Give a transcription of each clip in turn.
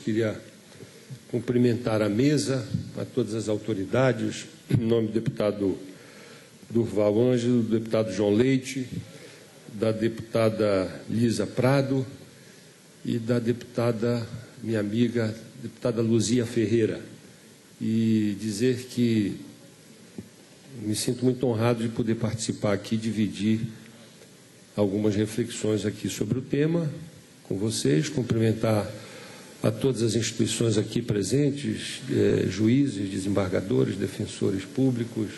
Queria cumprimentar a mesa, a todas as autoridades, em nome do deputado Durval Ângelo, do deputado João Leite, da deputada Lisa Prado e da deputada, minha amiga, deputada Luzia Ferreira, e dizer que me sinto muito honrado de poder participar aqui, dividir algumas reflexões aqui sobre o tema com vocês, cumprimentar a todas as instituições aqui presentes, juízes, desembargadores, defensores públicos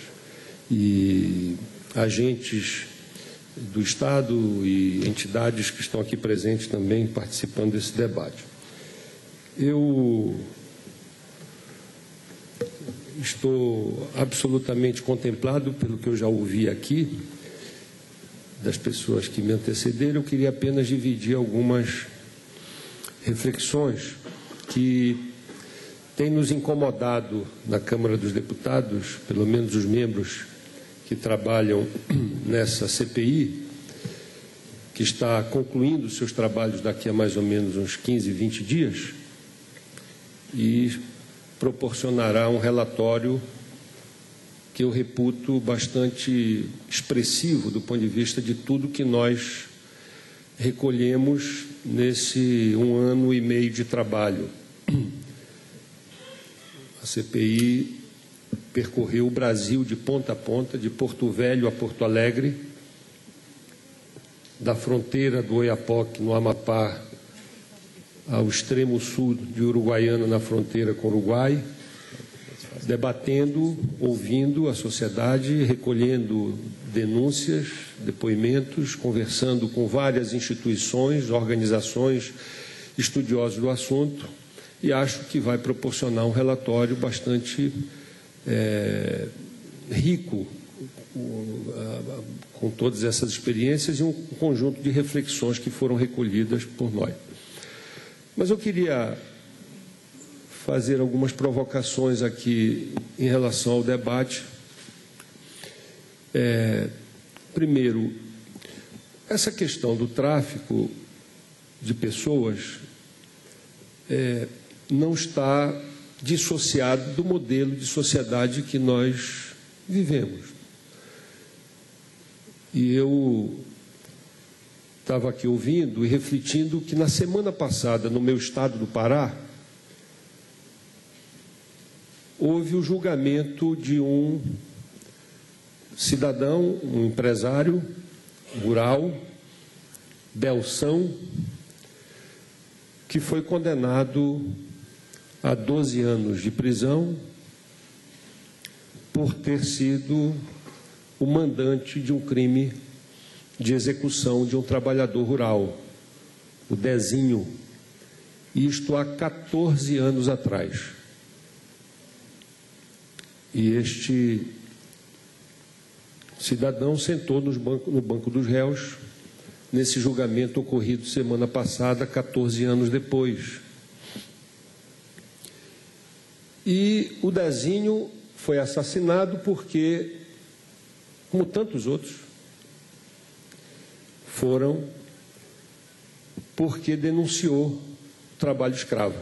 e agentes do Estado e entidades que estão aqui presentes também participando desse debate. Eu estou absolutamente contemplado pelo que eu já ouvi aqui das pessoas que me antecederam. Eu queria apenas dividir algumas reflexões que têm nos incomodado na Câmara dos Deputados, pelo menos os membros que trabalham nessa CPI, que está concluindo seus trabalhos daqui a mais ou menos uns 15, 20 dias, e proporcionará um relatório que eu reputo bastante expressivo do ponto de vista de tudo que nós recolhemos nesse 1 ano e meio de trabalho. A CPI percorreu o Brasil de ponta a ponta, de Porto Velho a Porto Alegre, da fronteira do Oiapoque, no Amapá, ao extremo sul de Uruguaiana, na fronteira com o Uruguai, debatendo, ouvindo a sociedade, recolhendo denúncias, depoimentos, conversando com várias instituições, organizações, estudiosos do assunto, e acho que vai proporcionar um relatório bastante rico com todas essas experiências e um conjunto de reflexões que foram recolhidas por nós. Mas eu queria fazer algumas provocações aqui em relação ao debate. Primeiro, essa questão do tráfico de pessoas não está dissociado do modelo de sociedade que nós vivemos. E eu estava aqui ouvindo e refletindo que na semana passada, no meu estado do Pará, houve o julgamento de um cidadão, um empresário rural, Belção, que foi condenado a 12 anos de prisão por ter sido o mandante de um crime de execução de um trabalhador rural, o Dezinho, isto há 14 anos atrás. E este cidadão sentou no banco dos réus nesse julgamento ocorrido semana passada, 14 anos depois. E o Dezinho foi assassinado porque, como tantos outros, foram porque denunciou trabalho escravo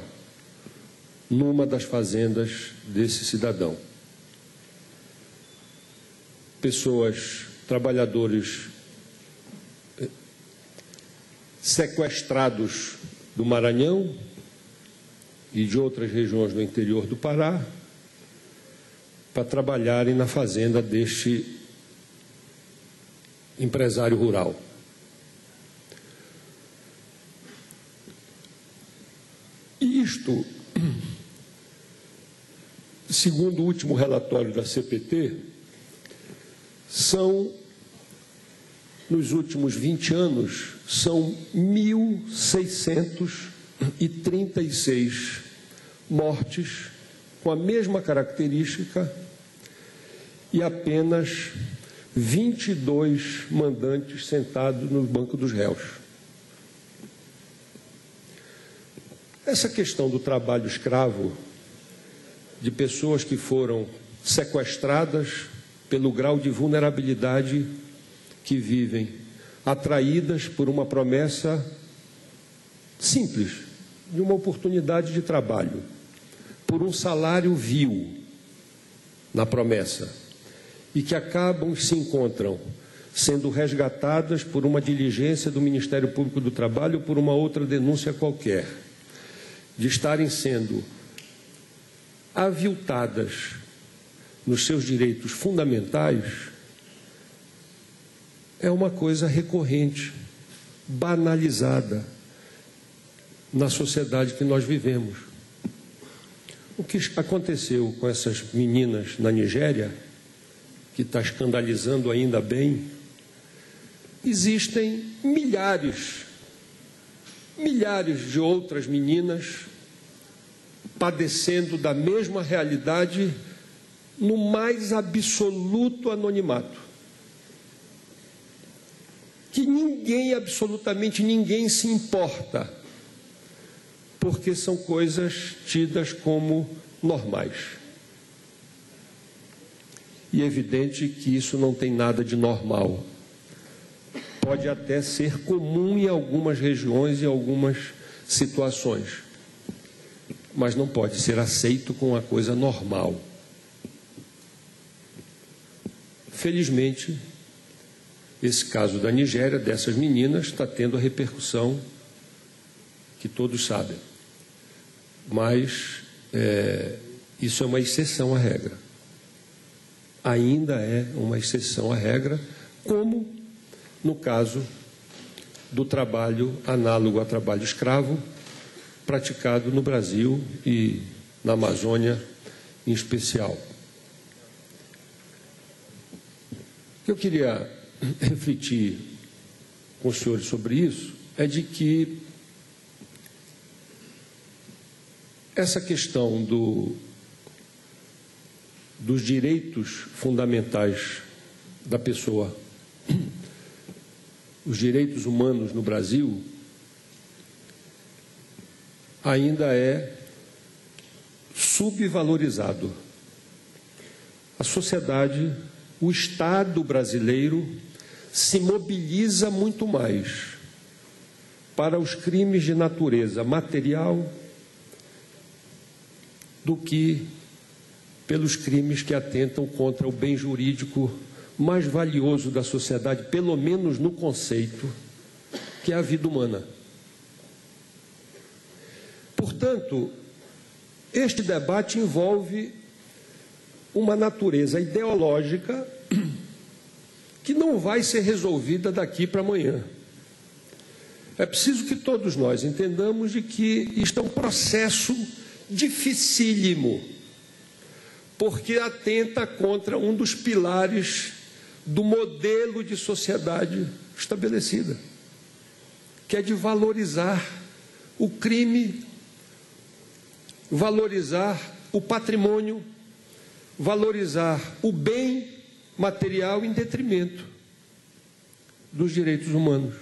numa das fazendas desse cidadão. Pessoas, trabalhadores sequestrados do Maranhão e de outras regiões do interior do Pará para trabalharem na fazenda deste empresário rural. E isto, segundo o último relatório da CPT, nos últimos 20 anos, são 1.636 mortes com a mesma característica e apenas 22 mandantes sentados no banco dos réus. Essa questão do trabalho escravo, de pessoas que foram sequestradas pelo grau de vulnerabilidade que vivem, atraídas por uma promessa simples de uma oportunidade de trabalho por um salário vil na promessa e que acabam e se encontram sendo resgatadas por uma diligência do Ministério Público do Trabalho ou por uma outra denúncia qualquer, de estarem sendo aviltadas nos seus direitos fundamentais, é uma coisa recorrente, banalizada na sociedade que nós vivemos. O que aconteceu com essas meninas na Nigéria, que está escandalizando ainda bem, existem milhares de outras meninas padecendo da mesma realidade no mais absoluto anonimato. Que ninguém, absolutamente ninguém, se importa, porque são coisas tidas como normais. E é evidente que isso não tem nada de normal. Pode até ser comum em algumas regiões e algumas situações, mas não pode ser aceito como uma coisa normal. Felizmente, esse caso da Nigéria, dessas meninas, está tendo a repercussão que todos sabem. Mas isso é uma exceção à regra. Ainda é uma exceção à regra, como no caso do trabalho análogo a trabalho escravo, praticado no Brasil e na Amazônia em especial. O que eu queria refletir com os senhores sobre isso é de que essa questão dos direitos fundamentais da pessoa, os direitos humanos no Brasil, ainda é subvalorizado. A sociedade, o Estado brasileiro, se mobiliza muito mais para os crimes de natureza material do que pelos crimes que atentam contra o bem jurídico mais valioso da sociedade, pelo menos no conceito, que é a vida humana. Portanto, este debate envolve uma natureza ideológica que não vai ser resolvida daqui para amanhã. É preciso que todos nós entendamos de que isto é um processo dificílimo, porque atenta contra um dos pilares do modelo de sociedade estabelecida, que é de valorizar o crime, valorizar o patrimônio, valorizar o bem material em detrimento dos direitos humanos.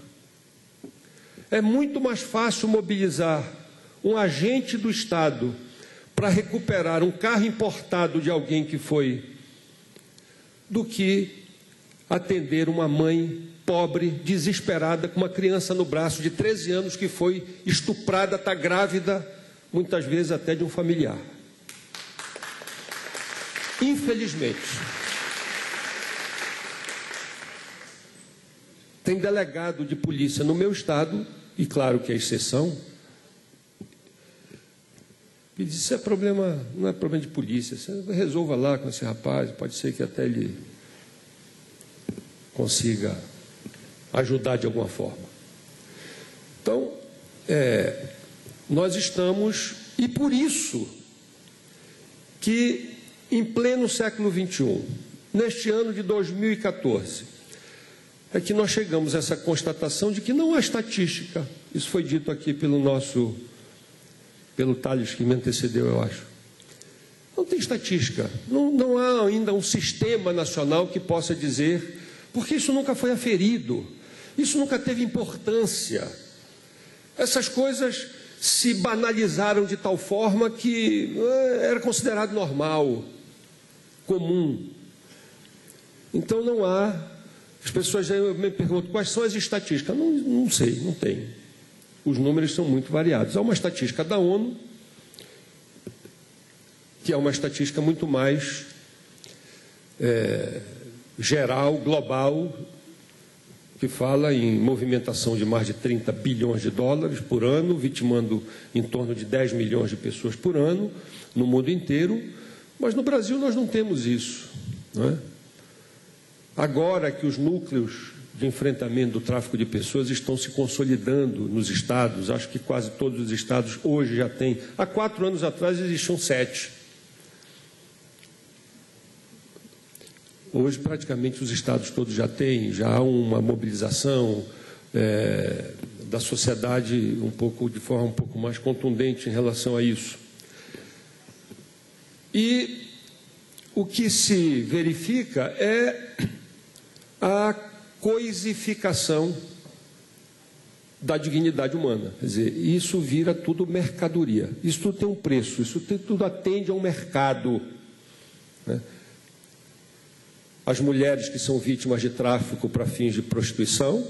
É muito mais fácil mobilizar um agente do Estado para recuperar um carro importado de alguém que foi, do que atender uma mãe pobre, desesperada, com uma criança no braço de 13 anos que foi estuprada, está grávida, muitas vezes até de um familiar. Infelizmente, tem delegado de polícia no meu estado, e claro que é exceção, e disse: isso é problema, não é problema de polícia, você resolva lá com esse rapaz, pode ser que até ele consiga ajudar de alguma forma. Então, nós estamos, e por isso que em pleno século XXI, neste ano de 2014, é que nós chegamos a essa constatação de que não há estatística. Isso foi dito aqui pelo Tales, que me antecedeu, eu acho. Não tem estatística, não há ainda um sistema nacional que possa dizer, porque isso nunca foi aferido, isso nunca teve importância. Essas coisas se banalizaram de tal forma que era considerado normal, comum. Então não há. As pessoas já me perguntam quais são as estatísticas. Não sei, não tem. os números são muito variados. Há uma estatística da ONU, que é uma estatística muito mais geral, global, que fala em movimentação de mais de 30 bilhões de dólares por ano, vitimando em torno de 10 milhões de pessoas por ano, no mundo inteiro, mas no Brasil nós não temos isso, não é? Agora que os núcleos de enfrentamento do tráfico de pessoas estão se consolidando nos estados, acho que quase todos os estados hoje já têm. Há 4 anos atrás existiam 7. Hoje praticamente os estados todos já têm, já há uma mobilização da sociedade de forma um pouco mais contundente em relação a isso. E o que se verifica é a coisificação da dignidade humana. Quer dizer, isso vira tudo mercadoria. Isso tudo tem um preço, isso tudo atende a um mercado, né? As mulheres que são vítimas de tráfico para fins de prostituição,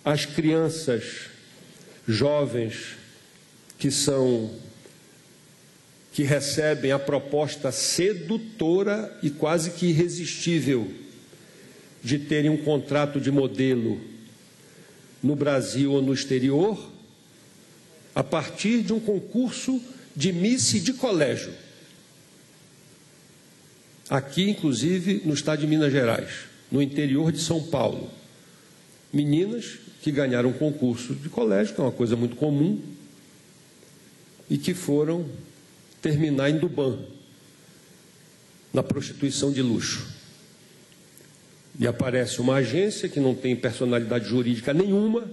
as crianças jovens que recebem a proposta sedutora e quase que irresistível de terem um contrato de modelo no Brasil ou no exterior, a partir de um concurso de Miss de colégio. Aqui, inclusive, no estado de Minas Gerais, no interior de São Paulo. Meninas que ganharam um concurso de colégio, que é uma coisa muito comum, e que foram terminar em Dubã, na prostituição de luxo. E aparece uma agência que não tem personalidade jurídica nenhuma,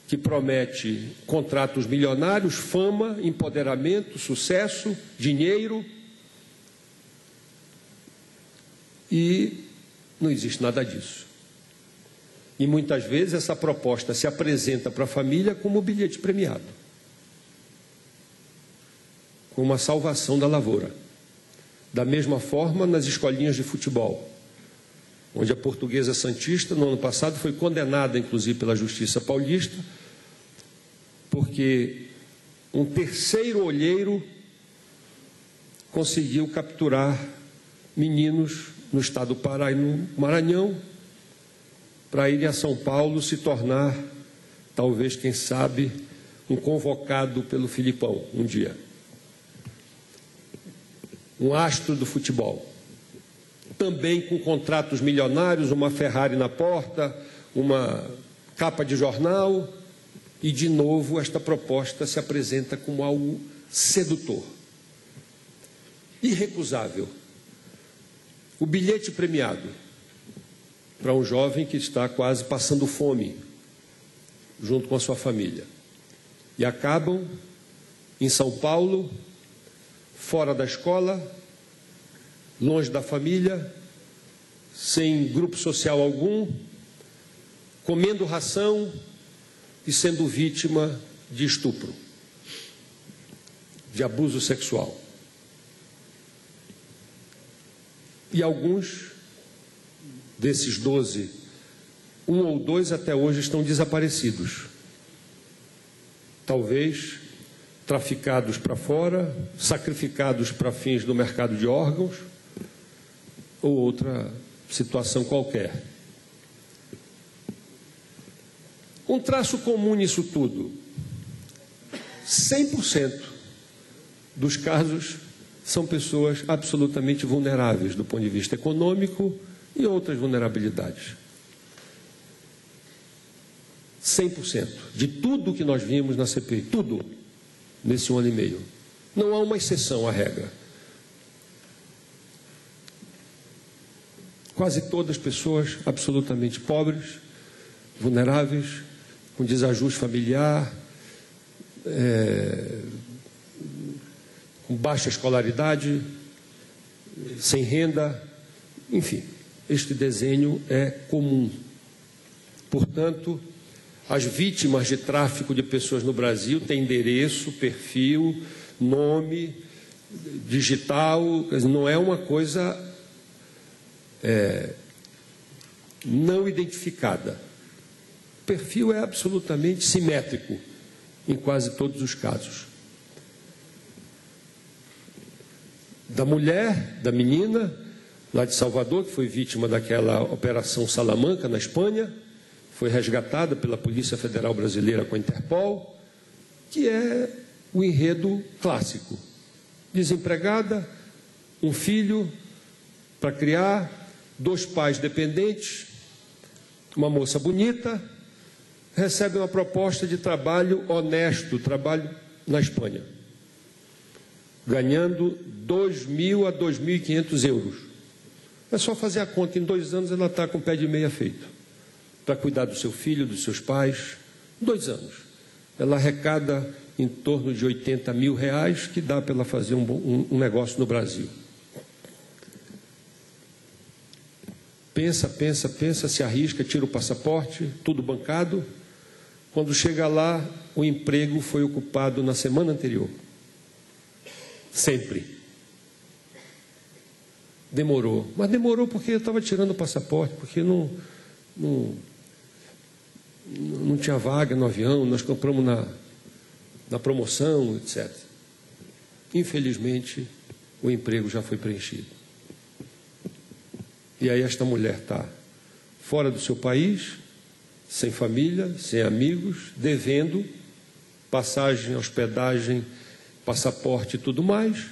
que promete contratos milionários, fama, empoderamento, sucesso, dinheiro, e não existe nada disso. E muitas vezes essa proposta se apresenta para a família como bilhete premiado, como uma salvação da lavoura. Da mesma forma, nas escolinhas de futebol, onde a Portuguesa Santista, no ano passado, foi condenada, inclusive, pela Justiça Paulista, porque um terceiro olheiro conseguiu capturar meninos no estado do Pará e no Maranhão, para irem a São Paulo se tornar, talvez, quem sabe, um convocado pelo Filipão um dia. Um astro do futebol. Também com contratos milionários, uma Ferrari na porta, uma capa de jornal, e de novo esta proposta se apresenta como algo sedutor, irrecusável. O bilhete premiado para um jovem que está quase passando fome, junto com a sua família. E acabam em São Paulo, fora da escola, longe da família, sem grupo social algum, comendo ração e sendo vítima de estupro, de abuso sexual. E alguns desses 12, 1 ou 2 até hoje estão desaparecidos. Talvez traficados para fora, sacrificados para fins do mercado de órgãos, ou outra situação qualquer. Um traço comum nisso tudo: 100% dos casos são pessoas absolutamente vulneráveis do ponto de vista econômico e outras vulnerabilidades. 100% de tudo que nós vimos na CPI, tudo, nesse 1 ano e meio. Não há uma exceção à regra. Quase todas pessoas absolutamente pobres, vulneráveis, com desajuste familiar, com baixa escolaridade, sem renda, enfim, este desenho é comum. Portanto, as vítimas de tráfico de pessoas no Brasil têm endereço, perfil, nome, digital, não é uma coisa não identificada. perfil é absolutamente simétrico em quase todos os casos. Da mulher, da menina, lá de Salvador, que foi vítima daquela Operação Salamanca, na Espanha, foi resgatada pela Polícia Federal Brasileira com a Interpol, que é o enredo clássico. Desempregada, um filho para criar, 2 pais dependentes, uma moça bonita, recebe uma proposta de trabalho honesto, trabalho na Espanha, ganhando 2.000 a 2.500 euros. É só fazer a conta, em 2 anos ela está com o pé de meia feito, para cuidar do seu filho, dos seus pais. 2 anos. Ela arrecada em torno de 80 mil reais, que dá para ela fazer um negócio no Brasil. Pensa, se arrisca, tira o passaporte, tudo bancado. Quando chega lá, o emprego foi ocupado na semana anterior. Sempre. Demorou. Mas demorou porque eu estava tirando o passaporte, porque não tinha vaga no avião, nós compramos na promoção, etc. Infelizmente, o emprego já foi preenchido. E aí esta mulher está fora do seu país, sem família, sem amigos, devendo passagem, hospedagem, passaporte e tudo mais.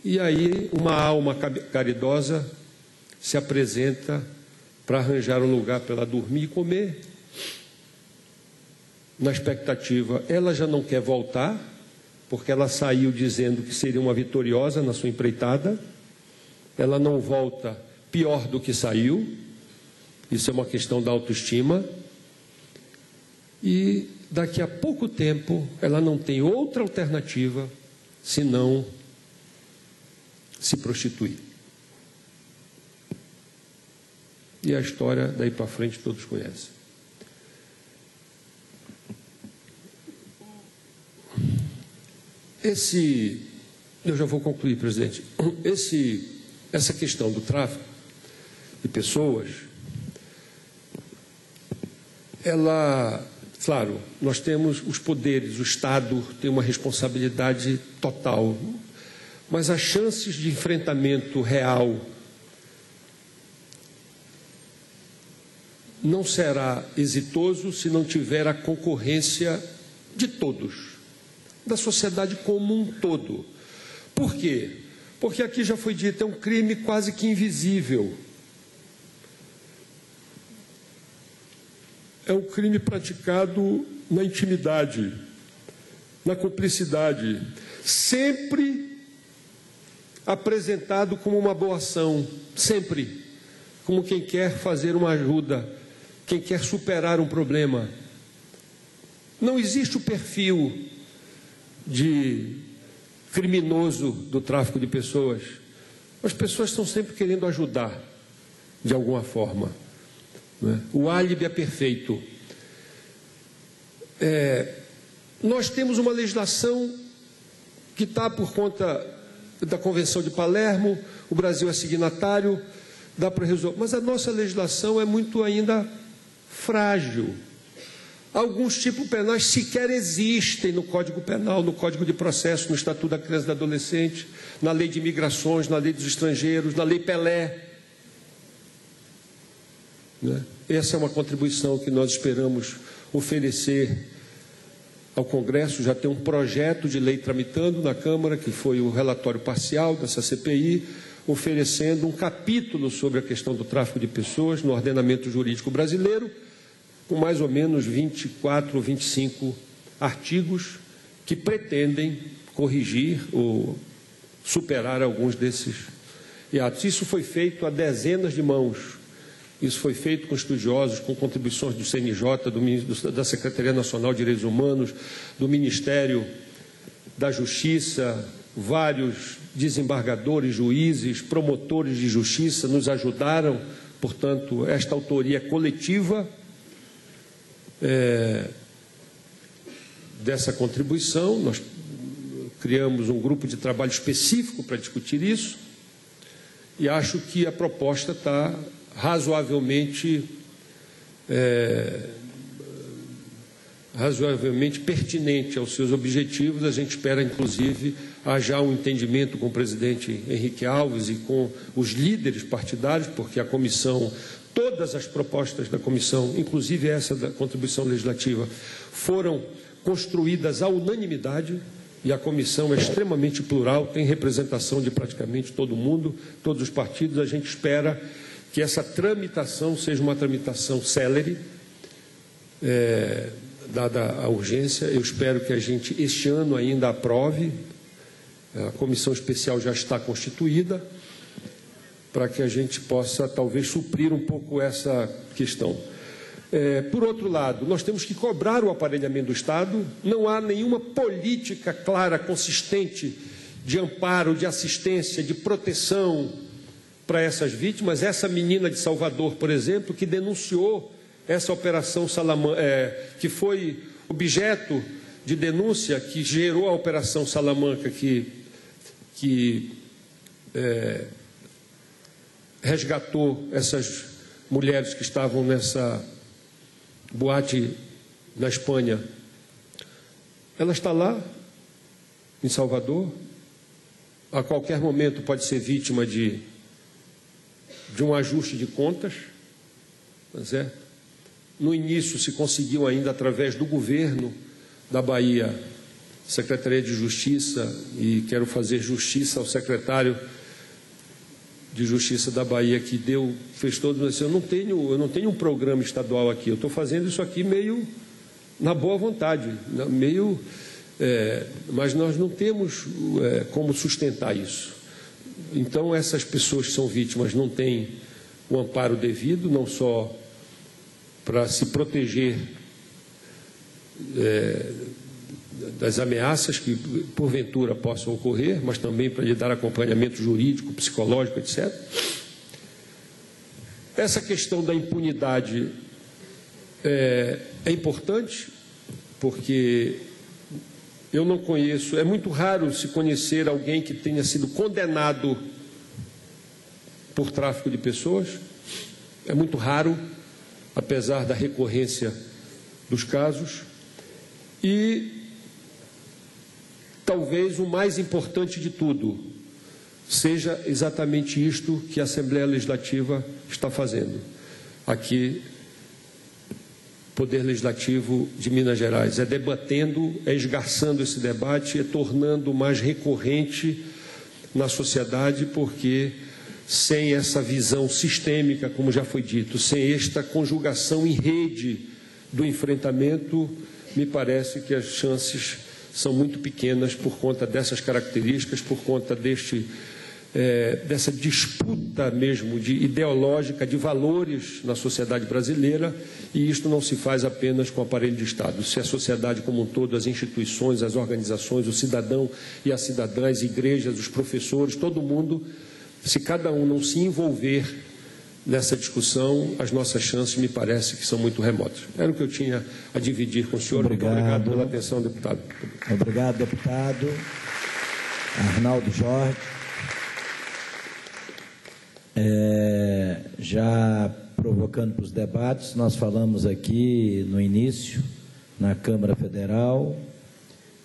E aí uma alma caridosa se apresenta para arranjar um lugar para ela dormir e comer. Na expectativa, ela já não quer voltar, porque ela saiu dizendo que seria uma vitoriosa na sua empreitada. Ela não volta pior do que saiu. Isso é uma questão da autoestima. E daqui a pouco tempo, ela não tem outra alternativa senão se prostituir. E a história daí para frente todos conhecem. Eu já vou concluir, presidente. Essa questão do tráfico de pessoas, ela, claro, nós temos os poderes, o Estado tem uma responsabilidade total, mas as chances de enfrentamento real não será exitoso se não tiver a concorrência de todos, da sociedade como um todo. Por quê? Porque aqui já foi dito, é um crime quase que invisível. É um crime praticado na intimidade, na cumplicidade, sempre apresentado como uma boa ação, sempre, como quem quer fazer uma ajuda, quem quer superar um problema. Não existe o perfil de criminoso do tráfico de pessoas. As pessoas estão sempre querendo ajudar, de alguma forma. O álibi é perfeito. Nós temos uma legislação que está por conta da Convenção de Palermo, o Brasil é signatário, dá para resolver, mas a nossa legislação é muito ainda frágil. Alguns tipos penais sequer existem no Código Penal, no Código de Processo, no Estatuto da Criança e do Adolescente, na Lei de Imigrações, na Lei dos Estrangeiros, na Lei Pelé. Essa é uma contribuição que nós esperamos oferecer ao Congresso. Já tem um projeto de lei tramitando na Câmara, que foi o relatório parcial dessa CPI, oferecendo um capítulo sobre a questão do tráfico de pessoas no ordenamento jurídico brasileiro, com mais ou menos 24 ou 25 artigos que pretendem corrigir ou superar alguns desses atos. Isso foi feito a dezenas de mãos. Isso foi feito com estudiosos, com contribuições do CNJ, da Secretaria Nacional de Direitos Humanos, do Ministério da Justiça, vários desembargadores, juízes, promotores de justiça nos ajudaram. Portanto, esta autoria é coletiva dessa contribuição. Nós criamos um grupo de trabalho específico para discutir isso e acho que a proposta está razoavelmente razoavelmente pertinente aos seus objetivos. A gente espera, inclusive, haja um entendimento com o presidente Henrique Alves e com os líderes partidários, porque a comissão, todas as propostas da comissão, inclusive essa da contribuição legislativa, foram construídas à unanimidade, e a comissão é extremamente plural, tem representação de praticamente todo mundo, todos os partidos. A gente espera que essa tramitação seja uma tramitação célere, dada a urgência. Eu espero que a gente, este ano ainda, aprove. A comissão especial já está constituída, para que a gente possa, talvez, suprir um pouco essa questão. Por outro lado, nós temos que cobrar o aparelhamento do Estado. Não há nenhuma política clara, consistente, de amparo, de assistência, de proteção para essas vítimas. Essa menina de Salvador, por exemplo, que denunciou essa operação Salamanca, que foi objeto de denúncia, que gerou a operação Salamanca, que resgatou essas mulheres que estavam nessa boate na Espanha. Ela está lá, em Salvador. A qualquer momento pode ser vítima de um ajuste de contas, tá certo? No início se conseguiu ainda, através do governo da Bahia, Secretaria de Justiça, e quero fazer justiça ao secretário de Justiça da Bahia, que fez todo isso. Eu não tenho um programa estadual aqui, eu estou fazendo isso aqui meio na boa vontade, mas nós não temos como sustentar isso. Então, essas pessoas que são vítimas não têm o amparo devido, não só para se proteger das ameaças que porventura possam ocorrer, mas também para lhe dar acompanhamento jurídico, psicológico, etc. Essa questão da impunidade é importante, porque eu não conheço, é muito raro se conhecer alguém que tenha sido condenado por tráfico de pessoas. É muito raro, apesar da recorrência dos casos. E talvez o mais importante de tudo seja exatamente isto que a Assembleia Legislativa está fazendo. Aqui, Poder Legislativo de Minas Gerais, debatendo, esgarçando esse debate, tornando mais recorrente na sociedade, porque sem essa visão sistêmica, como já foi dito, sem esta conjugação em rede do enfrentamento, me parece que as chances são muito pequenas por conta dessas características, por conta dessa disputa mesmo ideológica de valores na sociedade brasileira, e isto não se faz apenas com o aparelho de Estado. Se a sociedade como um todo, as instituições, as organizações, o cidadão e a cidadã, as igrejas, os professores, todo mundo, se cada um não se envolver nessa discussão, as nossas chances me parece que são muito remotas. Era o que eu tinha a dividir com o senhor. Obrigado. Muito obrigado pela atenção, deputado. Obrigado, deputado Arnaldo Jorge. Já provocando para os debates, nós falamos aqui no início, na Câmara Federal,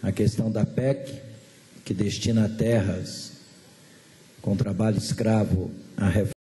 a questão da PEC, que destina terras com trabalho escravo à reforma